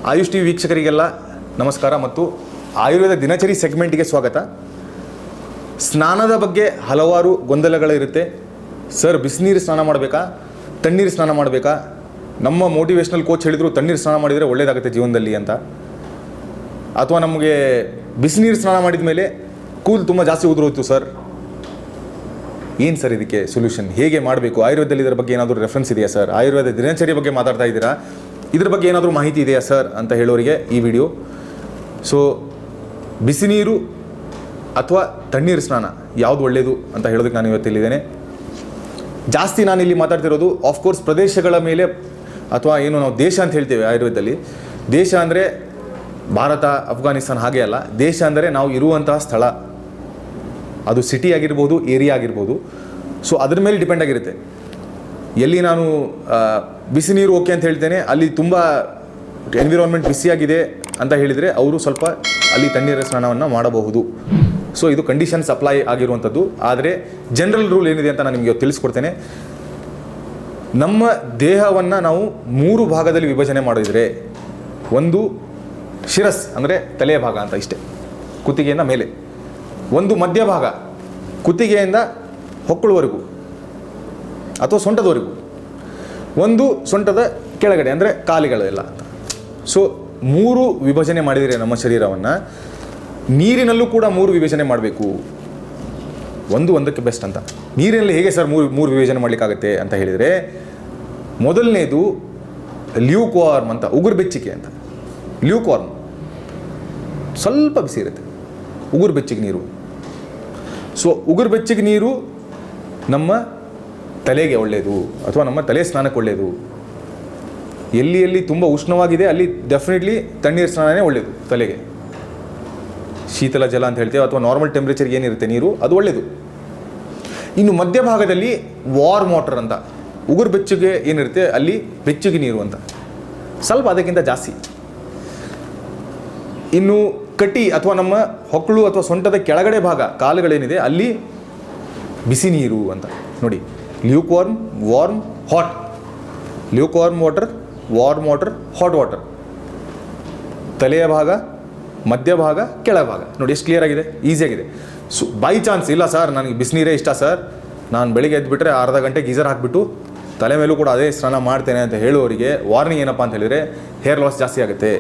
AYUSH TV ವೀಕ್ಷಕರಿಗೆಲ್ಲ ನಮಸ್ಕಾರ ಮತ್ತು ಆಯುರ್ವೇದ ದಿನಚರಿ ಸೆಗ್ಮೆಂಟ್ಗೆ ಸ್ವಾಗತ. ಸ್ನಾನದ ಬಗ್ಗೆ ಹಲವಾರು ಗೊಂದಲಗಳಿರುತ್ತೆ. ಸರ್, ಬಿಸಿನೀರು ಸ್ನಾನ ಮಾಡಬೇಕಾ, ತಣ್ಣೀರು ಸ್ನಾನ ಮಾಡಬೇಕಾ? ನಮ್ಮ ಮೋಟಿವೇಶ್ನಲ್ ಕೋಚ್ ಹೇಳಿದರು ತಣ್ಣೀರು ಸ್ನಾನ ಮಾಡಿದರೆ ಒಳ್ಳೆಯದಾಗುತ್ತೆ ಜೀವನದಲ್ಲಿ ಅಂತ. ಅಥವಾ ನಮಗೆ ಬಿಸಿನೀರು ಸ್ನಾನ ಮಾಡಿದ ಮೇಲೆ ಕೂದಲು ತುಂಬ ಜಾಸ್ತಿ ಉದುರೋಯ್ತು ಸರ್, ಏನು ಸರ್ ಇದಕ್ಕೆ ಸೊಲ್ಯೂಷನ್? ಹೇಗೆ ಮಾಡಬೇಕು? ಆಯುರ್ವೇದದಲ್ಲಿ ಇದರ ಬಗ್ಗೆ ಏನಾದರೂ ರೆಫರೆನ್ಸ್ ಇದೆಯಾ ಸರ್? ಆಯುರ್ವೇದ ದಿನಚರಿ ಬಗ್ಗೆ ಮಾತಾಡ್ತಾ ಇದ್ದೀರಾ, ಇದ್ರ ಬಗ್ಗೆ ಏನಾದರೂ ಮಾಹಿತಿ ಇದೆಯಾ ಸರ್ ಅಂತ ಹೇಳೋರಿಗೆ ಈ ವಿಡಿಯೋ. ಸೊ ಬಿಸಿ ನೀರು ಅಥವಾ ತಣ್ಣೀರು ಸ್ನಾನ ಯಾವುದು ಒಳ್ಳೆಯದು ಅಂತ ಹೇಳೋದಕ್ಕೆ ನಾನು ಇವತ್ತು ಇಲ್ಲಿದ್ದೇನೆ. ಜಾಸ್ತಿ ನಾನಿಲ್ಲಿ ಮಾತಾಡ್ತಿರೋದು ಆಫ್ಕೋರ್ಸ್ ಪ್ರದೇಶಗಳ ಮೇಲೆ, ಅಥವಾ ಏನು ನಾವು ದೇಶ ಅಂತ ಹೇಳ್ತೇವೆ ಆಯುರ್ವೇದದಲ್ಲಿ. ದೇಶ ಅಂದರೆ ಭಾರತ, ಅಫ್ಘಾನಿಸ್ತಾನ ಹಾಗೆ ಅಲ್ಲ. ದೇಶ ಅಂದರೆ ನಾವು ಇರುವಂತಹ ಸ್ಥಳ, ಅದು ಸಿಟಿ ಆಗಿರ್ಬೋದು, ಏರಿಯಾ ಆಗಿರ್ಬೋದು. ಸೊ ಅದ್ರ ಮೇಲೆ ಡಿಪೆಂಡ್ ಆಗಿರುತ್ತೆ. ಎಲ್ಲಿ ನಾನು ಬಿಸಿ ನೀರು ಓಕೆ ಅಂತ ಹೇಳ್ತೇನೆ, ಅಲ್ಲಿ ತುಂಬ ಎನ್ವಿರಾನ್ಮೆಂಟ್ ಬಿಸಿಯಾಗಿದೆ ಅಂತ ಹೇಳಿದರೆ ಅವರು ಸ್ವಲ್ಪ ಅಲ್ಲಿ ತಣ್ಣೀರ ಸ್ನಾನವನ್ನು ಮಾಡಬಹುದು. ಸೊ ಇದು ಕಂಡೀಷನ್ಸ್ ಅಪ್ಲೈ ಆಗಿರುವಂಥದ್ದು. ಆದರೆ ಜನರಲ್ ರೂಲ್ ಏನಿದೆ ಅಂತ ನಾನು ನಿಮಗೆ ತಿಳಿಸ್ಕೊಡ್ತೇನೆ. ನಮ್ಮ ದೇಹವನ್ನು ನಾವು 3 ಭಾಗದಲ್ಲಿ ವಿಭಜನೆ ಮಾಡಿದರೆ, ಒಂದು ಶಿರಸ್ ಅಂದರೆ ತಲೆಯ ಭಾಗ ಅಂತ ಇಷ್ಟೇ, ಕುತ್ತಿಗೆಯಿಂದ ಮೇಲೆ. ಒಂದು ಮಧ್ಯಭಾಗ, ಕುತ್ತಿಗೆಯಿಂದ ಹೊಕ್ಕಳುವರೆಗೂ ಅಥವಾ ಸೊಂಟದವರೆಗೂ. ಒಂದು ಸೊಂಟದ ಕೆಳಗಡೆ ಅಂದರೆ ಕಾಲಿಗಳೆಲ್ಲ. ಸೊ 3 ವಿಭಜನೆ ಮಾಡಿದರೆ ನಮ್ಮ ಶರೀರವನ್ನು. ನೀರಿನಲ್ಲೂ ಕೂಡ 3 ವಿಭಜನೆ ಮಾಡಬೇಕು. ಒಂದಕ್ಕೆ ಬೆಸ್ಟ್ ಅಂತ. ನೀರಿನಲ್ಲಿ ಹೇಗೆ ಸರ್ ಮೂರು ವಿಭಜನೆ ಮಾಡಲಿಕ್ಕಾಗತ್ತೆ ಅಂತ ಹೇಳಿದರೆ, ಮೊದಲನೇದು ಲ್ಯೂಕ್ವಾರ್ಮ್ ಅಂತ, ಉಗುರು ಬೆಚ್ಚಗೆ ಅಂತ. ಲ್ಯೂಕ್ವಾರ್ಮ್ ಸ್ವಲ್ಪ ಬಿಸಿ ಇರುತ್ತೆ, ಉಗುರು ಬೆಚ್ಚಗೆ ನೀರು. ಸೊ ಉಗುರು ಬೆಚ್ಚಗೆ ನೀರು ನಮ್ಮ ತಲೆಗೆ ಒಳ್ಳೆಯದು, ಅಥವಾ ನಮ್ಮ ತಲೆ ಸ್ನಾನಕ್ಕೆ ಒಳ್ಳೆಯದು. ಎಲ್ಲಿ ತುಂಬ ಉಷ್ಣವಾಗಿದೆ ಅಲ್ಲಿ ಡೆಫಿನೆಟ್ಲಿ ತಣ್ಣೀರು ಸ್ನಾನನೇ ಒಳ್ಳೆಯದು ತಲೆಗೆ. ಶೀತಲ ಜಲ ಅಂತ ಹೇಳ್ತೇವೆ, ಅಥವಾ ನಾರ್ಮಲ್ ಟೆಂಪ್ರೇಚರ್ಗೆ ಏನಿರುತ್ತೆ ನೀರು, ಅದು ಒಳ್ಳೆಯದು. ಇನ್ನು ಮಧ್ಯಭಾಗದಲ್ಲಿ ವಾರ್ಮ್ ವಾಟರ್ ಅಂತ, ಉಗುರು ಬೆಚ್ಚಗೆ ಏನಿರುತ್ತೆ ಅಲ್ಲಿ ಬೆಚ್ಚಗೆ ನೀರು ಅಂತ, ಸ್ವಲ್ಪ ಅದಕ್ಕಿಂತ ಜಾಸ್ತಿ. ಇನ್ನು ಕಟಿ ಅಥವಾ ನಮ್ಮ ಹೊಕ್ಕಳು ಅಥವಾ ಸೊಂಟದ ಕೆಳಗಡೆ ಭಾಗ, ಕಾಲುಗಳೇನಿದೆ ಅಲ್ಲಿ ಬಿಸಿ ನೀರು ಅಂತ. ನೋಡಿ, lukewarm, warm, hot. Lukewarm water, warm water, hot water. ತಲೆಯ ಭಾಗ, ಮಧ್ಯಭಾಗ, ಕೆಳಭಾಗ. ನೋಡಿ ಎಷ್ಟು ಕ್ಲಿಯರ್ ಆಗಿದೆ, ಈಸಿಯಾಗಿದೆ. ಸೊ ಬೈ ಚಾನ್ಸ್ ಇಲ್ಲ ಸರ್ ನನಗೆ ಬಿಸಿನೀರೇ ಇಷ್ಟ ಸರ್, ನಾನು ಬೆಳಿಗ್ಗೆ ಎದ್ದುಬಿಟ್ರೆ ಅರ್ಧ ಗಂಟೆ ಗೀಸರ್ ಹಾಕಿಬಿಟ್ಟು ತಲೆ ಮೇಲೂ ಕೂಡ ಅದೇ ಸ್ನಾನ ಮಾಡ್ತೇನೆ ಅಂತ ಹೇಳುವವರಿಗೆ ವಾರ್ನಿಂಗ್ ಏನಪ್ಪ ಅಂತ ಹೇಳಿದರೆ, ಹೇರ್ ಲಾಸ್ ಜಾಸ್ತಿ ಆಗುತ್ತೆ,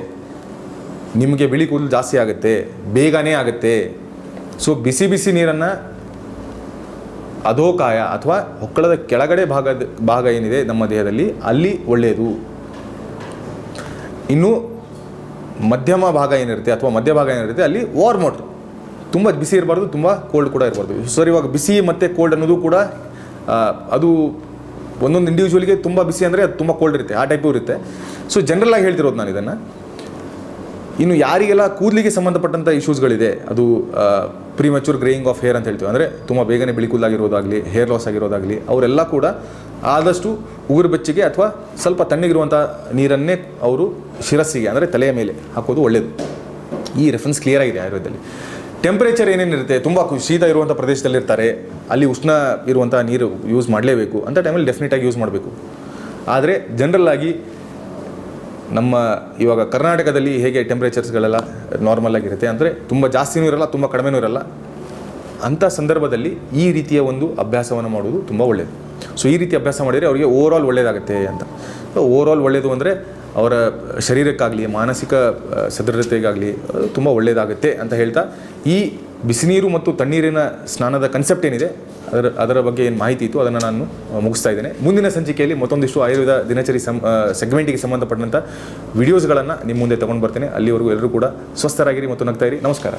ನಿಮಗೆ ಬಿಳಿ ಕೂದಲು ಜಾಸ್ತಿ ಆಗುತ್ತೆ, ಬೇಗನೆ ಆಗುತ್ತೆ. ಸೊ ಬಿಸಿ ನೀರನ್ನು ಅಧೋಕಾಯ ಅಥವಾ ಹೊಕ್ಕಳದ ಕೆಳಗಡೆ ಭಾಗ ಏನಿದೆ ನಮ್ಮ ದೇಹದಲ್ಲಿ ಅಲ್ಲಿ ಒಳ್ಳೆಯದು. ಇನ್ನು ಮಧ್ಯಮ ಭಾಗ ಏನಿರುತ್ತೆ ಅಥವಾ ಮಧ್ಯಭಾಗ ಏನಿರುತ್ತೆ ಅಲ್ಲಿ ವಾರ್ಮ್ ವಾಟರ್. ತುಂಬ ಬಿಸಿ ಇರಬಾರ್ದು, ತುಂಬ ಕೋಲ್ಡ್ ಕೂಡ ಇರಬಾರ್ದು. ಸರ್, ಇವಾಗ ಬಿಸಿ ಮತ್ತು ಕೋಲ್ಡ್ ಅನ್ನೋದು ಕೂಡ ಅದು ಒಂದೊಂದು ಇಂಡಿವಿಜುವಲ್ಗೆ ತುಂಬ ಬಿಸಿ ಅಂದರೆ ಅದು ತುಂಬ ಕೋಲ್ಡ್ ಇರುತ್ತೆ, ಆ ಟೈಪು ಇರುತ್ತೆ. ಸೊ ಜನರಲ್ ಆಗಿ ಹೇಳ್ತಿರೋದು ನಾನು ಇದನ್ನು. ಇನ್ನು ಯಾರಿಗೆಲ್ಲ ಕೂದಲಿಗೆ ಸಂಬಂಧಪಟ್ಟಂಥ ಇಶ್ಯೂಸ್ಗಳಿದೆ, ಅದು ಪ್ರಿಮೆಚೂರ್ ಗ್ರೇಯಿಂಗ್ ಆಫ್ ಹೇರ್ ಅಂತ ಹೇಳ್ತೀವಿ, ಅಂದರೆ ತುಂಬ ಬೇಗನೆ ಬಿಳಿ ಕೂದಲಾಗಿರೋದಾಗಲಿ, ಹೇರ್ ಲಾಸ್ ಆಗಿರೋದಾಗಲಿ, ಅವರೆಲ್ಲ ಕೂಡ ಆದಷ್ಟು ಉಗುರು ಬೆಚ್ಚಗೆ ಅಥವಾ ಸ್ವಲ್ಪ ತಣ್ಣಗಿರುವಂಥ ನೀರನ್ನೇ ಅವರು ಶಿರಸ್ಸಿಗೆ ಅಂದರೆ ತಲೆಯ ಮೇಲೆ ಹಾಕೋದು ಒಳ್ಳೆಯದು. ಈ ರೆಫರೆನ್ಸ್ ಕ್ಲಿಯರ್ ಆಗಿದೆ ಆಯುರ್ವೇದದಲ್ಲಿ. ಟೆಂಪ್ರೇಚರ್ ಏನೇನಿರುತ್ತೆ, ತುಂಬ ಶೀತ ಇರುವಂಥ ಪ್ರದೇಶದಲ್ಲಿರ್ತಾರೆ, ಅಲ್ಲಿ ಉಷ್ಣ ಇರುವಂಥ ನೀರು ಯೂಸ್ ಮಾಡಲೇಬೇಕು ಅಂತ ಟೈಮಲ್ಲಿ ಡೆಫಿನೆಟಾಗಿ ಯೂಸ್ ಮಾಡಬೇಕು. ಆದರೆ ಜನರಲ್ಲಾಗಿ ನಮ್ಮ ಇವಾಗ ಕರ್ನಾಟಕದಲ್ಲಿ ಹೇಗೆ ಟೆಂಪ್ರೇಚರ್ಸ್ಗಳೆಲ್ಲ ನಾರ್ಮಲ್ ಆಗಿರುತ್ತೆ, ಅಂದರೆ ತುಂಬ ಜಾಸ್ತಿನೂ ಇರಲ್ಲ, ತುಂಬ ಕಡಿಮೆನೂ ಇರಲ್ಲ. ಅಂಥ ಸಂದರ್ಭದಲ್ಲಿ ಈ ರೀತಿಯ ಒಂದು ಅಭ್ಯಾಸವನ್ನು ಮಾಡುವುದು ತುಂಬ ಒಳ್ಳೆಯದು. ಸೊ ಈ ರೀತಿ ಅಭ್ಯಾಸ ಮಾಡಿದರೆ ಅವರಿಗೆ ಓವರಾಲ್ ಒಳ್ಳೆಯದಾಗುತ್ತೆ ಅಂತ. ಸೊ ಓವರಾಲ್ ಒಳ್ಳೆಯದು ಅಂದರೆ ಅವರ ಶರೀರಕ್ಕಾಗಲಿ, ಮಾನಸಿಕ ಸದೃಢತೆಗಾಗಲಿ ತುಂಬ ಒಳ್ಳೆಯದಾಗುತ್ತೆ ಅಂತ ಹೇಳ್ತಾ, ಈ ಬಿಸಿನೀರು ಮತ್ತು ತಣ್ಣೀರಿನ ಸ್ನಾನದ ಕನ್ಸೆಪ್ಟ್ ಏನಿದೆ ಅದರ ಬಗ್ಗೆ ಏನು ಮಾಹಿತಿ ಇತ್ತು ಅದನ್ನು ನಾನು ಮುಗಿಸ್ತಾ ಇದ್ದೇನೆ. ಮುಂದಿನ ಸಂಚಿಕೆಯಲ್ಲಿ ಮತ್ತೊಂದಿಷ್ಟು ಆಯುರ್ವೇದ ದಿನಚರಿ ಸೆಗ್ಮೆಂಟಿಗೆ ಸಂಬಂಧಪಟ್ಟಂಥ ವಿಡಿಯೋಸ್ಗಳನ್ನು ನಿಮ್ಮ ಮುಂದೆ ತೊಗೊಂಡು ಬರ್ತೇನೆ. ಅಲ್ಲಿವರೆಗೂ ಎಲ್ಲರೂ ಕೂಡ ಸ್ವಸ್ಥರಾಗಿರಿ ಮತ್ತು ನಗ್ತಾ ಇರಿ. ನಮಸ್ಕಾರ.